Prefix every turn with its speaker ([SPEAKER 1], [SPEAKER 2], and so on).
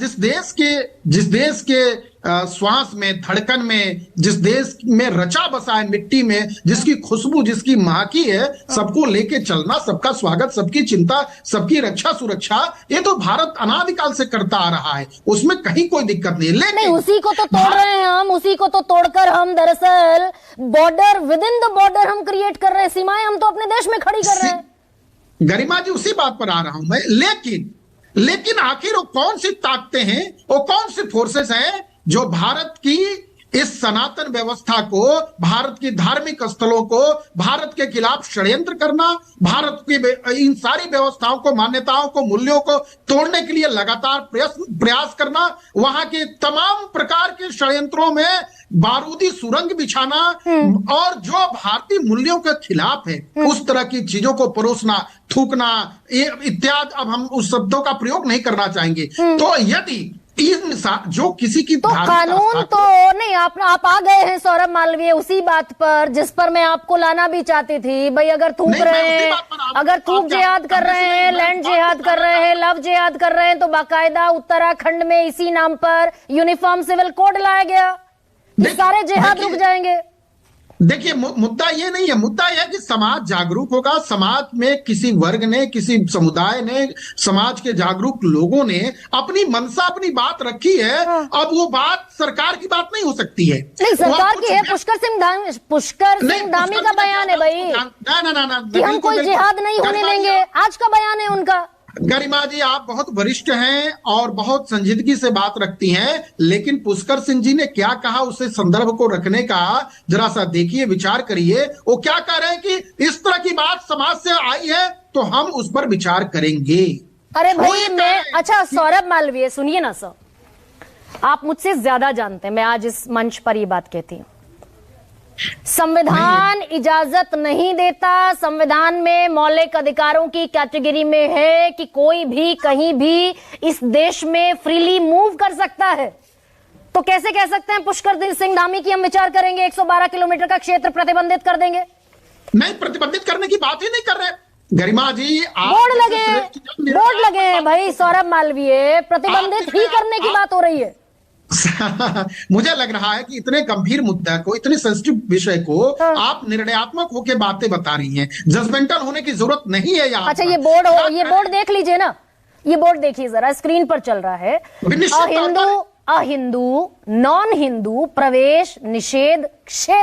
[SPEAKER 1] जिस देश के श्वास में, धड़कन में, जिस देश में रचा बसा है, मिट्टी में जिसकी खुशबू, जिसकी महकी है, सबको लेके चलना, सबका स्वागत, सबकी चिंता, सबकी रक्षा सुरक्षा, ये तो भारत अनादिकाल से करता आ रहा है, उसमें कहीं कोई दिक्कत नहीं। लेकिन
[SPEAKER 2] नहीं, उसी को तो तोड़ रहे हैं हम, उसी को तो तोड़कर हम दरअसल border, with in the border हम क्रिएट कर रहे हैं, सीमाएं हम तो अपने देश में खड़ी कर रहे हैं।
[SPEAKER 1] गरिमा जी, उसी बात पर आ रहा हूं मैं। लेकिन आखिर वो कौन सी ताकतें हैं, वो कौन सी फोर्सेस हैं जो भारत की इस सनातन व्यवस्था को, भारत की धार्मिक स्थलों को, भारत के खिलाफ षड्यंत्र करना, भारत की इन सारी व्यवस्थाओं को, मान्यताओं को, मूल्यों को तोड़ने के लिए लगातार प्रयास करना, वहां के तमाम प्रकार के षड्यंत्रों में बारूदी सुरंग बिछाना और जो भारतीय मूल्यों के खिलाफ है उस तरह की चीजों को परोसना, थूकना इत्यादि, अब हम उस शब्दों का प्रयोग नहीं करना चाहेंगे। तो यदि जो किसी की
[SPEAKER 2] तो कानून तो नहीं, आप आ गए हैं सौरभ मालवीय उसी बात पर जिस पर मैं आपको लाना भी चाहती थी। भाई अगर थूक रहे हैं, अगर थूक जिहाद कर रहे हैं, लैंड जिहाद कर रहे हैं, लव जिहाद कर रहे हैं, तो बाकायदा उत्तराखंड में इसी नाम पर यूनिफॉर्म सिविल कोड लाया गया, सारे जिहाद रुक जाएंगे।
[SPEAKER 1] देखिए, मुद्दा ये नहीं है, मुद्दा यह है कि समाज जागरूक होगा। समाज में किसी वर्ग ने, किसी समुदाय ने, समाज के जागरूक लोगों ने अपनी मनसा, अपनी बात रखी है। अब वो बात सरकार की बात नहीं हो सकती है।
[SPEAKER 2] नहीं, सरकार की है। पुष्कर सिंह धामी का बयान है भाई, कि हम कोई जिहाद नहीं होने देंगे, आज का बयान है उनका।
[SPEAKER 1] गरिमा जी, आप बहुत वरिष्ठ हैं और बहुत संजीदगी से बात रखती हैं, लेकिन पुष्कर सिंह जी ने क्या कहा, उसे संदर्भ को रखने का जरा सा देखिए, विचार करिए। वो क्या कह रहे हैं कि इस तरह की बात समाज से आई है तो हम उस पर विचार करेंगे।
[SPEAKER 2] अरे भाई अच्छा सौरभ मालवीय, सुनिए ना सर, आप मुझसे ज्यादा जानते हैं, मैं आज इस मंच पर ये बात कहती हूँ, संविधान इजाजत नहीं देता, संविधान में मौलिक अधिकारों की कैटेगरी में है कि कोई भी कहीं भी इस देश में फ्रीली मूव कर सकता है। तो कैसे कह सकते हैं पुष्कर सिंह धामी की हम विचार करेंगे, 112 किलोमीटर का क्षेत्र प्रतिबंधित कर देंगे?
[SPEAKER 1] नहीं, प्रतिबंधित करने की बात ही नहीं कर रहे गरिमा जी।
[SPEAKER 2] बोर्ड लगे हैं भाई सौरभ मालवीय, प्रतिबंधित ही करने की बात हो रही है।
[SPEAKER 1] मुझे लग रहा है कि इतने गंभीर मुद्दा को, इतने सेंसिटिव विषय को आप निर्णयात्मक होकर बातें बता रही हैं, जजमेंटल होने की जरूरत नहीं है यहाँ।
[SPEAKER 2] अच्छा, ये बोर्ड देख लीजिए ना, ये बोर्ड देखिए जरा, स्क्रीन पर चल रहा है, अहिंदू नॉन हिंदू प्रवेश निषेध क्षेत्र।